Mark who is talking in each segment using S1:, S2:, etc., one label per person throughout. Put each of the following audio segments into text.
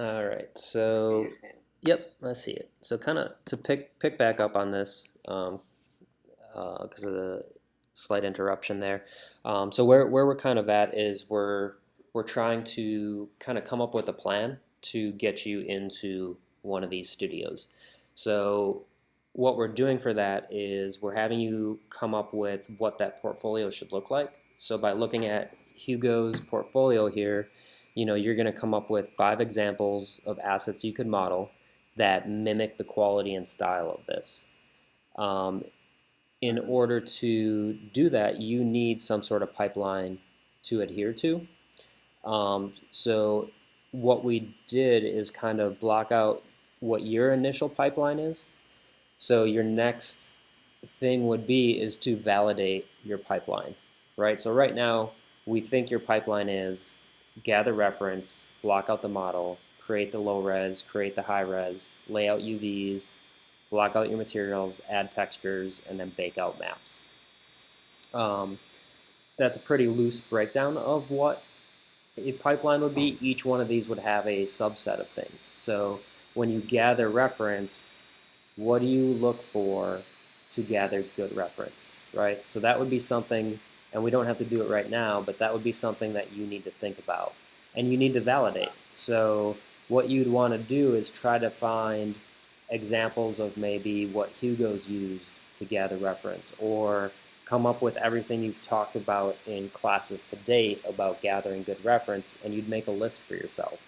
S1: All right,
S2: Do
S1: so
S2: you see?
S1: yep, I see it. So kind of to pick back up on this, because of the slight interruption there. So where we're kind of at is we're trying to kind of come up with a plan to get you into one of these studios. So what we're doing for that is we're having you come up with what that portfolio should look like. So by looking at Hugo's portfolio here, you're going to come up with 5 examples of assets you could model that mimic the quality and style of this. Um, in
S2: Mm-hmm.
S1: order to do that, you need some sort of pipeline to adhere to. So what we did is kind of block out what your initial pipeline is. So your next thing would be is to validate your pipeline, right? So right now we think your pipeline is gather reference, block out the model, create the low res, create the high res, lay out UVs, block out your materials, add textures, and then bake out maps. Um, that's a pretty loose breakdown of what a pipeline would be. Each one of these would have a subset of things. So when you gather reference, what do you look for to gather good reference, right? So that would be something, and we don't have to do it right now, but that would be something that you need to think about and you need to validate. So what you'd want to do is try to find examples of maybe what Hugo's used to gather reference, or come up with everything you've talked about in classes to date about gathering good reference, and you'd make a list for yourself.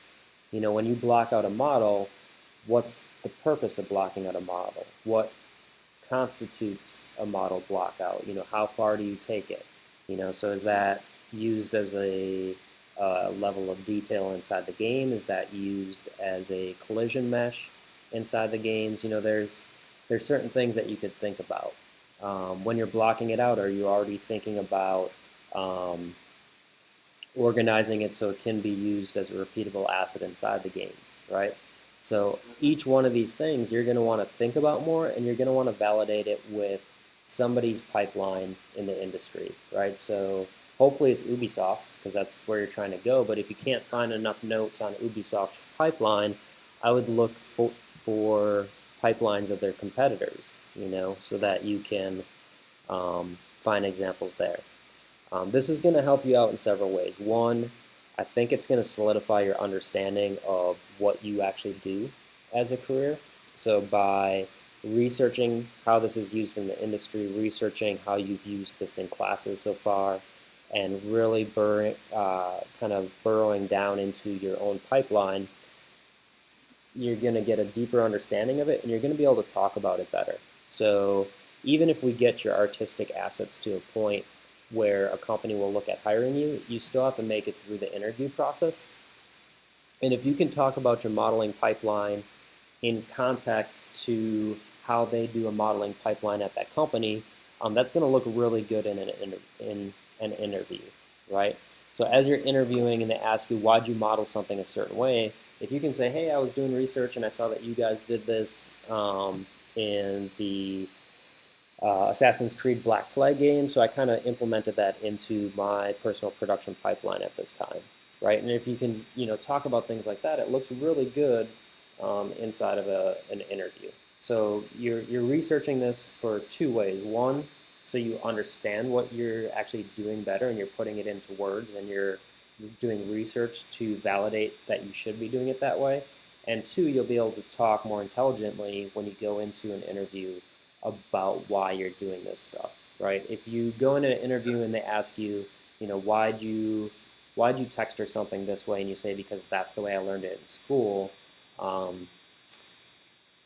S1: When you block out a model, what's the purpose of blocking out a model? What constitutes a model block out? How far do you take it? So is that used as a level of detail inside the game? Is that used as a collision mesh inside the games? There's certain things that you could think about. When you're blocking it out, are you already thinking about um, organizing it so it can be used as a repeatable asset inside the games, right? So
S2: Mm-hmm.
S1: each one of these things you're going to want to think about more, and you're going to want to validate it with somebody's pipeline in the industry, right? So hopefully it's Ubisoft's because that's where you're trying to go. But if you can't find enough notes on Ubisoft's pipeline, I would look for pipelines of their competitors, so that you can find examples there. This is going to help you out in several ways. One, I think it's going to solidify your understanding of what you actually do as a career. So by researching how this is used in the industry, researching how you've used this in classes so far, and really kind of burrowing down into your own pipeline, you're going to get a deeper understanding of it, and you're going to be able to talk about it better. So even if we get your artistic assets to a point where a company will look at hiring you, you still have to make it through the interview process. And if you can talk about your modeling pipeline in context to how they do a modeling pipeline at that company, that's going to look really good in an interview, right? So as you're interviewing and they ask you why'd you model something a certain way, if you can say, hey, I was doing research and I saw that you guys did this in the Assassin's Creed Black Flag game, so I kind of implemented that into my personal production pipeline at this time, right? And if you can, talk about things like that, it looks really good inside of an interview. So you're researching this for 2 ways. One, so you understand what you're actually doing better and you're putting it into words and you're doing research to validate that you should be doing it that way. And two, you'll be able to talk more intelligently when you go into an interview about why you're doing this stuff, right? If you go into an interview and they ask you, why'd you texture something this way, and you say because that's the way I learned it in school, um,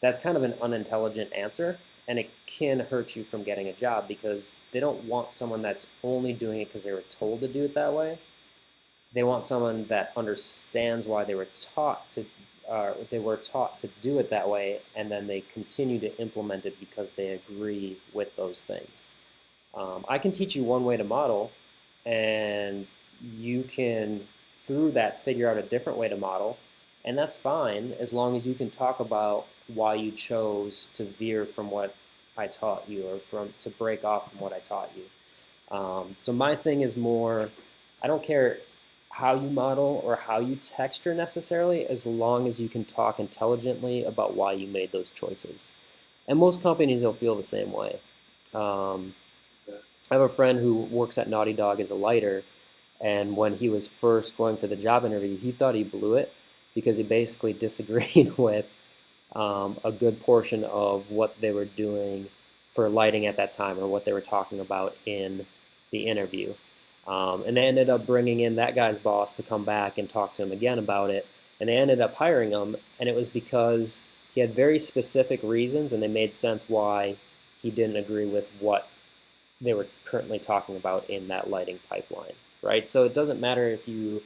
S1: that's kind of an unintelligent answer, and it can hurt you from getting a job because they don't want someone that's only doing it because they were told to do it that way. They want someone that understands why they were taught to do it that way, and then they continue to implement it because they agree with those things. I can teach you one way to model, and you can, through that, figure out a different way to model, and that's fine as long as you can talk about why you chose to veer from what I taught you, or to break off from what I taught you. So my thing is more, I don't care how you model or how you texture necessarily, as long as you can talk intelligently about why you made those choices. And most companies will feel the same way. Um, I have a friend who works at Naughty Dog as a lighter, and when he was first going for the job interview, he thought he blew it because he basically disagreed with a good portion of what they were doing for lighting at that time or what they were talking about in the interview. And they ended up bringing in that guy's boss to come back and talk to him again about it. And they ended up hiring him, and it was because he had very specific reasons, and they made sense why he didn't agree with what they were currently talking about in that lighting pipeline, right? So it doesn't matter if you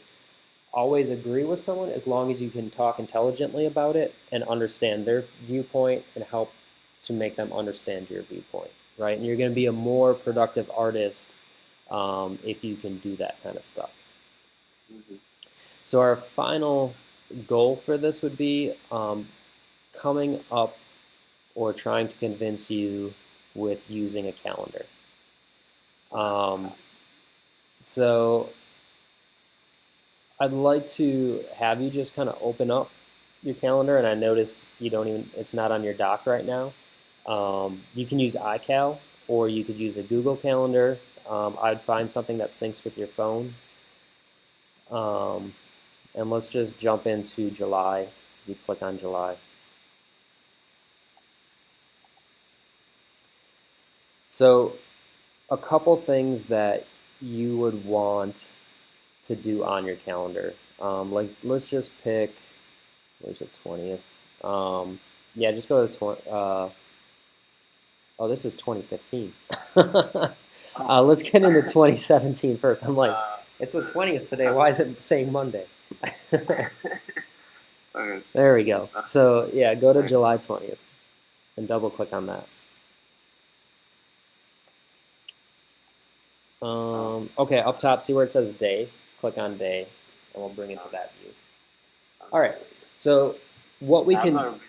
S1: always agree with someone as long as you can talk intelligently about it and understand their viewpoint and help to make them understand your viewpoint, right? And you're going to be a more productive artist if you can do that kind of stuff.
S2: Mm-hmm.
S1: So our final goal for this would be coming up or trying to convince you with using a calendar. So I'd like to have you just kind of open up your calendar, and I notice you don't even, it's not on your dock right now. You can use iCal, or you could use a Google Calendar. I'd find something that syncs with your phone. And let's just jump into July. You click on July. So a couple things that you would want to do on your calendar. Like let's just pick, where's the 20th? Yeah, just go to the 20. Oh, this is 2015. Let's get into 2017 first. I'm like, it's the 20th today. Why is it saying Monday?
S2: Okay.
S1: There we go. So yeah, go to July 20th and double click on that. Okay, up top, see where it says day? Click on day, and we'll bring it to that view. All right, so what we can...
S2: I'm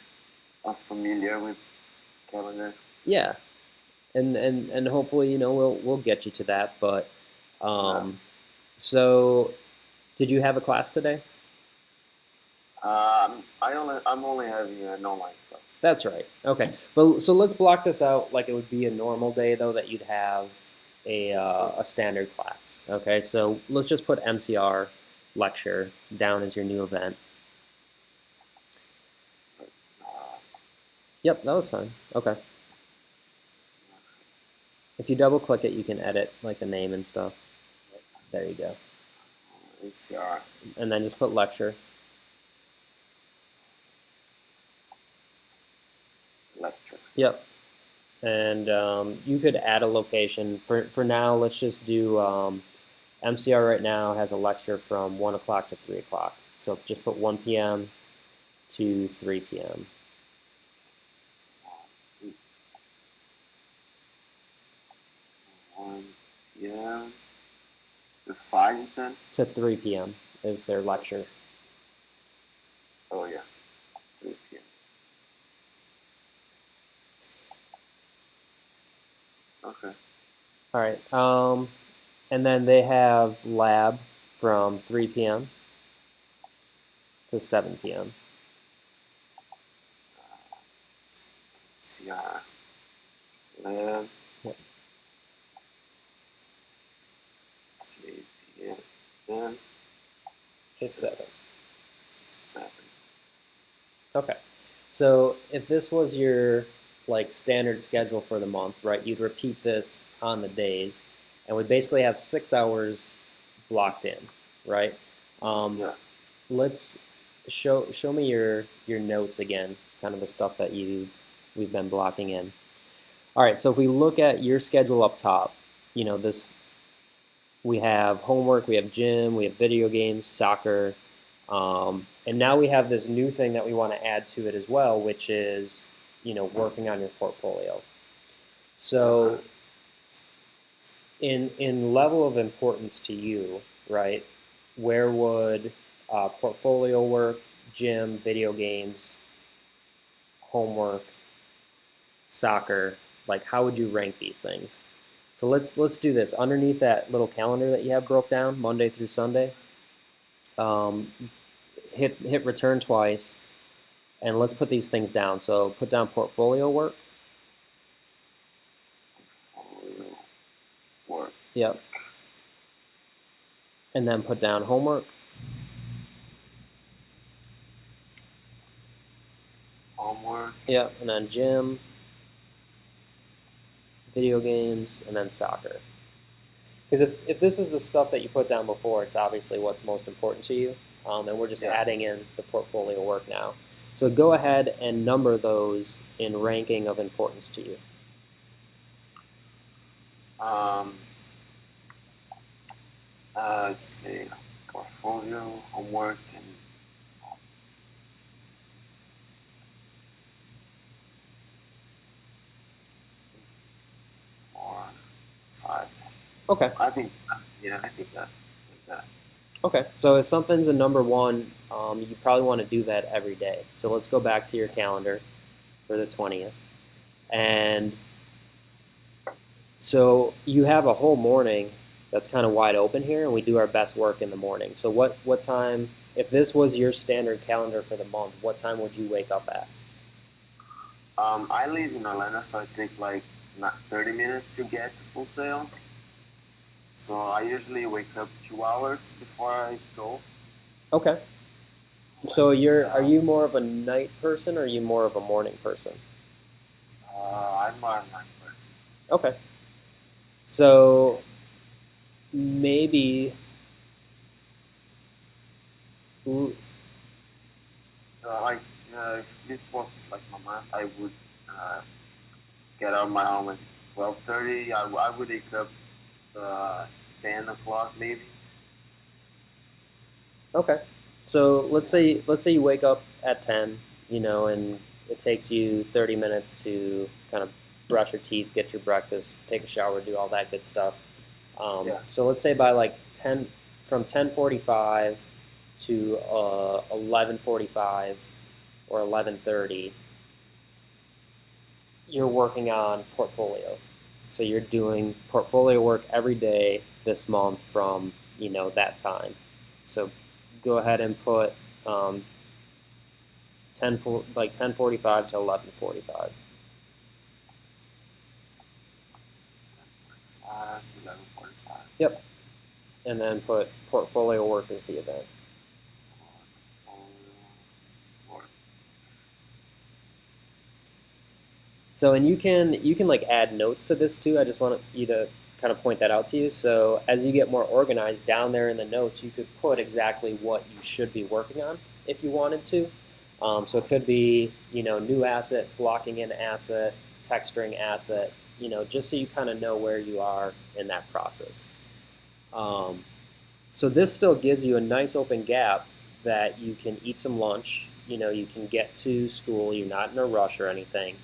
S2: not familiar with calendar.
S1: Yeah, and hopefully, we'll get you to that, but... So, did you have a class today?
S2: I'm only having an online class.
S1: That's right. Okay, but so let's block this out like it would be a normal day, though, that you'd have a standard class. Okay, so let's just put MCR lecture down as your new event. Yep, that was fine. Okay. If you double click it, you can edit like the name and stuff. There you go.
S2: MCR.
S1: And then just put lecture.
S2: Lecture.
S1: Yep. And you could add a location. For now, let's just do MCR right now has a lecture from 1 o'clock to 3 o'clock. So just put 1 p.m. to 3 p.m.
S2: 1 p.m. to 5, you said?
S1: To 3 p.m. is their lecture.
S2: Oh, yeah. 3 p.m. Okay.
S1: All right. And then they have lab from 3 p.m. to 7 p.m.
S2: CR. Lab.
S1: Yep.
S2: 3 p.m.
S1: To 7.
S2: 7.
S1: Okay. So if this was your like standard schedule for the month, right, you'd repeat this on the days, and we basically have 6 hours blocked in, right?
S2: Yeah.
S1: Let's show me your notes again, kind of the stuff that we've been blocking in. All right, so if we look at your schedule up top, this, we have homework, we have gym, we have video games, soccer, and now we have this new thing that we want to add to it as well, which is working on your portfolio. So in level of importance to you, right, where would portfolio work, gym, video games, homework, soccer, like how would you rank these things? So let's do this. Underneath that little calendar that you have broke down, Monday through Sunday, hit return twice, and let's put these things down. So put down portfolio work.
S2: Portfolio work.
S1: Yep. And then put down homework.
S2: Homework.
S1: Yep. And then gym, video games, and then soccer. Because if this is the stuff that you put down before, it's obviously what's most important to you. And we're just adding in the portfolio work now. So go ahead and number those in ranking of importance to you.
S2: Let's see, portfolio, homework, and 4, 5.
S1: Okay.
S2: I think that. Like that.
S1: Okay, so if something's a number one, you probably want to do that every day. So let's go back to your calendar for the 20th. And so you have a whole morning that's kind of wide open here, and we do our best work in the morning. So what time, if this was your standard calendar for the month, what time would you wake up at?
S2: I live in Atlanta, so I take like 30 minutes to get to Full Sail. So I usually wake up 2 hours before I go.
S1: Okay. So are you more of a night person or are you more of a morning person?
S2: I'm more a night person.
S1: Okay. So maybe
S2: If this was like my month, I would get out of my home at 12:30. I would wake up 10 o'clock maybe.
S1: okay. So let's say you wake up at 10, and it takes you 30 minutes to kind of brush your teeth, get your breakfast, take a shower, do all that good stuff. So let's say by like 10, from 10:45 to 11:45 or 11:30, you're working on portfolio. So you're doing portfolio work every day this month from that time. So go ahead and put 10:45 to 11:45.
S2: 10:45 to 11:45.
S1: Yep. And then put portfolio work as the event. So, and you can like add notes to this too. I just want you to kind of point that out to you. So as you get more organized down there in the notes, you could put exactly what you should be working on if you wanted to. So it could be new asset, blocking in asset, texturing asset. Just so you kind of know where you are in that process. So this still gives you a nice open gap that you can eat some lunch. You can get to school. You're not in a rush or anything.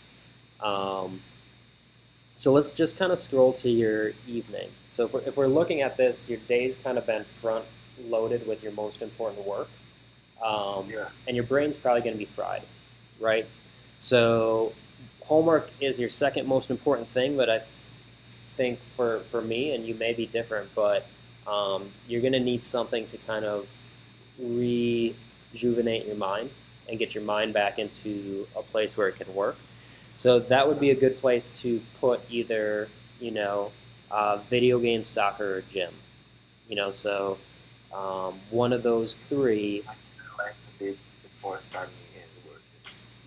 S1: So let's just kind of scroll to your evening. So if we're looking at this, your day's kind of been front loaded with your most important work. And your brain's probably going to be fried, right? So homework is your second most important thing, but I think for me, and you may be different, but you're going to need something to kind of rejuvenate your mind and get your mind back into a place where it can work. So that would be a good place to put either, video games, soccer, or gym. So one of those three.
S2: I can relax a bit before starting again to work.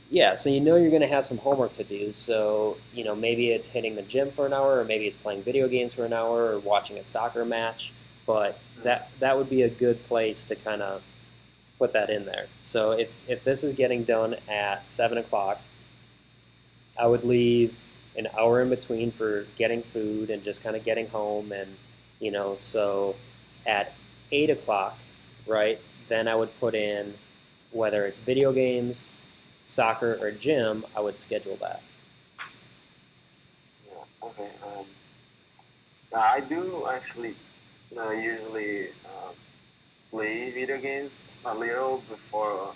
S1: Yeah, so you're going to have some homework to do. So, maybe it's hitting the gym for an hour, or maybe it's playing video games for an hour, or watching a soccer match. But that would be a good place to kind of put that in there. So if this is getting done at 7 o'clock, I would leave an hour in between for getting food and just kind of getting home. And, so at 8 o'clock, right, then I would put in whether it's video games, soccer, or gym, I would schedule that.
S2: Yeah. Okay. I do actually usually play video games a little before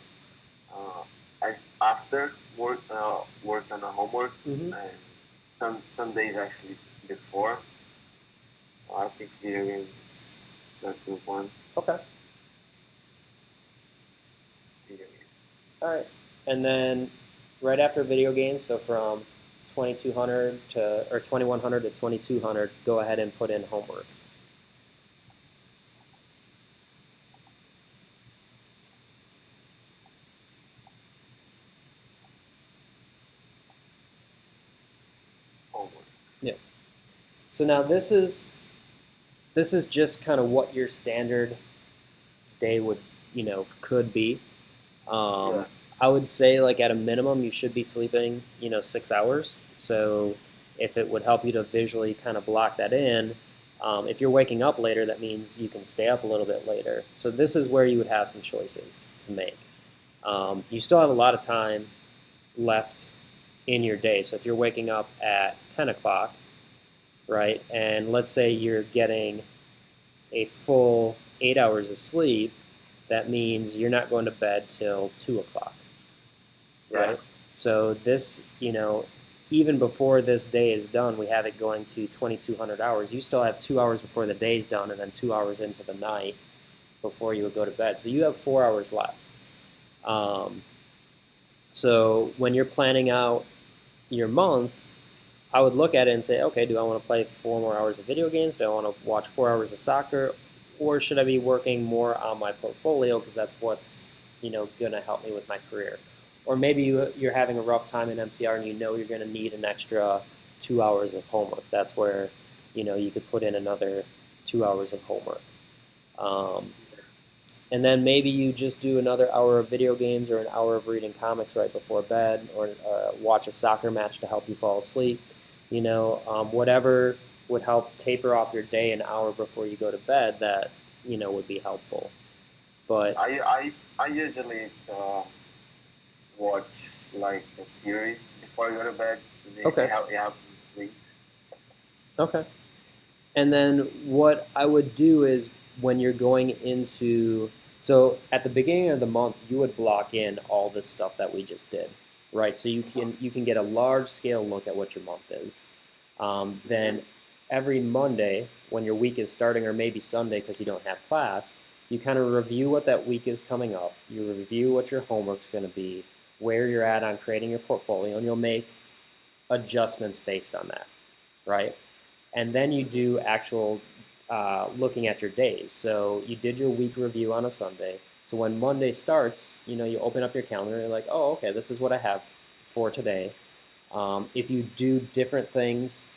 S2: after work on the homework,
S1: Mm-hmm.
S2: and some days actually before. So I think video games is a good one.
S1: Okay. All right. And then right after video games, so from 2200 to or 2100 to 2200, go ahead and put in homework.
S2: Homework.
S1: Yeah. So now this is just kind of what your standard day would, could be.
S2: Yeah.
S1: I would say like at a minimum you should be sleeping, 6 hours. So if it would help you to visually kind of block that in, if you're waking up later, that means you can stay up a little bit later. So this is where you would have some choices to make. You still have a lot of time left in your day. So if you're waking up at 10 o'clock, right, and let's say you're getting a full 8 hours of sleep, that means you're not going to bed till 2 o'clock,
S2: Yeah.
S1: right? So this, even before this day is done, we have it going to 2,200 hours. You still have 2 hours before the day's done, and then 2 hours into the night before you would go to bed. So you have 4 hours left. So when you're planning out your month, I would look at it and say, okay, do I want to play 4 more hours of video games? Do I want to watch 4 hours of soccer? Or should I be working more on my portfolio because that's what's going to help me with my career? Or maybe you're having a rough time in MCR and you know you're going to need an extra 2 hours of homework. That's where you could put in another 2 hours of homework. Um, and then maybe you just do another hour of video games or an hour of reading comics right before bed, or watch a soccer match to help you fall asleep. Whatever would help taper off your day an hour before you go to bed, that would be helpful. But
S2: I usually watch like a series before I go to bed.
S1: okay,
S2: It helps me sleep.
S1: okay. And then what I would do is when you're going into, so at the beginning of the month, you would block in all this stuff that we just did, right? So you can get a large scale look at what your month is. Then every Monday, when your week is starting, or maybe Sunday because you don't have class, you kind of review what that week is coming up. You review what your homework's going to be, where you're at on creating your portfolio, and you'll make adjustments based on that, right? And then you do actual looking at your days. So you did your week review on a Sunday. So when Monday starts, you open up your calendar and you're like, oh, okay, this is what I have for today. If you do different things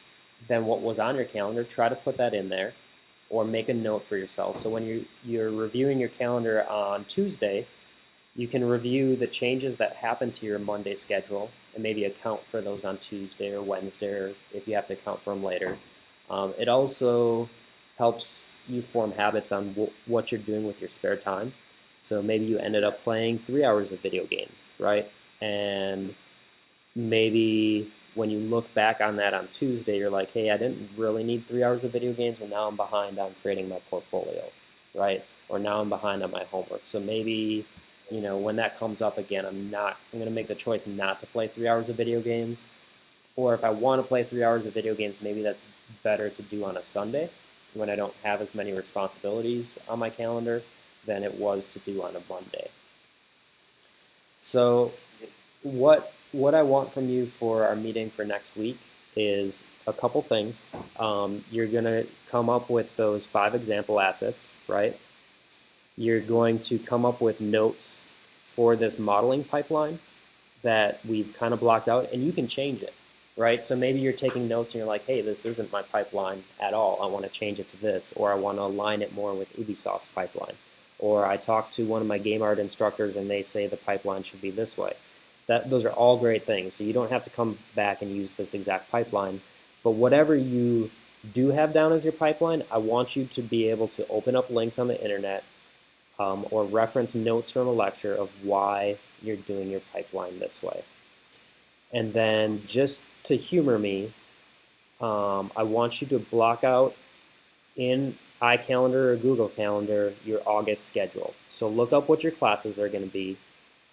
S1: than what was on your calendar, try to put that in there or make a note for yourself. So when you're reviewing your calendar on Tuesday, you can review the changes that happen to your Monday schedule and maybe account for those on Tuesday or Wednesday, or if you have to account for them later. It also helps you form habits on what you're doing with your spare time. So maybe you ended up playing 3 hours of video games, right? And maybe when you look back on that on Tuesday, you're like, hey, I didn't really need 3 hours of video games, and now I'm behind on creating my portfolio, right? Or now I'm behind on my homework. So maybe, when that comes up again, I'm going to make the choice not to play 3 hours of video games. Or if I want to play 3 hours of video games, maybe that's better to do on a Sunday when I don't have as many responsibilities on my calendar than it was to do on a Monday. So what I want from you for our meeting for next week is a couple things. You're going to come up with those 5 example assets, right? You're going to come up with notes for this modeling pipeline that we've kind of blocked out, and you can change it, right? So maybe you're taking notes and you're like, hey, this isn't my pipeline at all. I want to change it to this, or I want to align it more with Ubisoft's pipeline. Or I talked to one of my game art instructors and they say the pipeline should be this way. Those are all great things. So you don't have to come back and use this exact pipeline. But whatever you do have down as your pipeline, I want you to be able to open up links on the internet, or reference notes from a lecture of why you're doing your pipeline this way. And then just to humor me, I want you to block out in iCalendar or Google Calendar your August schedule. So look up what your classes are going to be.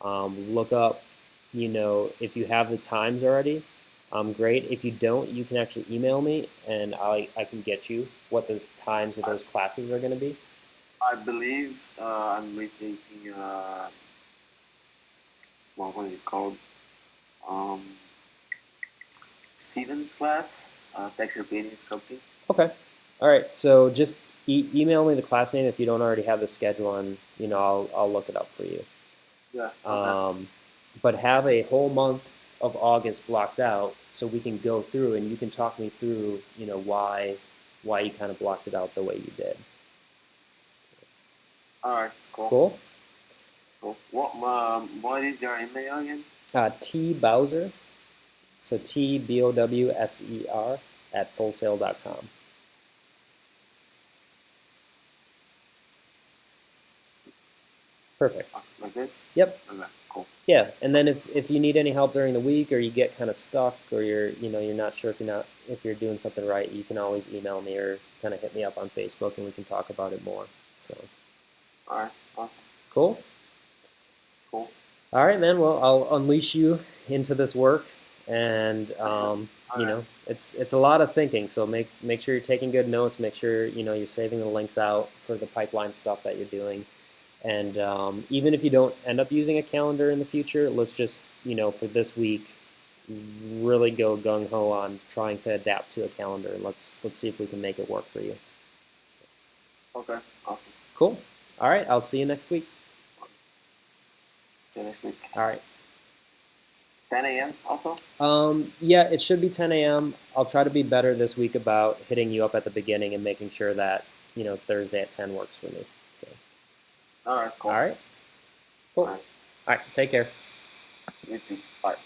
S1: Look up, if you have the times already, great. If you don't, you can actually email me and I can get you what the times of those classes are going to be.
S2: I believe I'm retaking what is it called? Um, Steven's class, text repeating sculpting.
S1: Okay. All right. So just email me the class name if you don't already have the schedule, and I'll look it up for you.
S2: Yeah. Okay.
S1: But have a whole month of August blocked out so we can go through and you can talk me through, why you kind of blocked it out the way you did.
S2: All right. Cool.
S1: Cool.
S2: Cool. What is your email again?
S1: T Bowser, so TBOWSER at fullsail.com. Perfect.
S2: Like this?
S1: Yep.
S2: Okay. Cool.
S1: Yeah, and then if you need any help during the week or you get kind of stuck or you're not sure if you're doing something right, you can always email me or kind of hit me up on Facebook and we can talk about it more. So
S2: All right. Awesome.
S1: cool.
S2: Cool.
S1: All right, man. Well, I'll unleash you into this work, and
S2: Alright.
S1: it's a lot of thinking. So make sure you're taking good notes. Make sure you're saving the links out for the pipeline stuff that you're doing. And even if you don't end up using a calendar in the future, let's just for this week really go gung ho on trying to adapt to a calendar, and let's see if we can make it work for you.
S2: Okay. Awesome.
S1: Cool. All right. I'll see you next week.
S2: See you next week.
S1: All right.
S2: 10 a.m. also?
S1: Yeah, it should be 10 a.m. I'll try to be better this week about hitting you up at the beginning and making sure that Thursday at 10 works for me. So.
S2: All right. Cool.
S1: All right. Cool. All right. Take care.
S2: You too. Bye.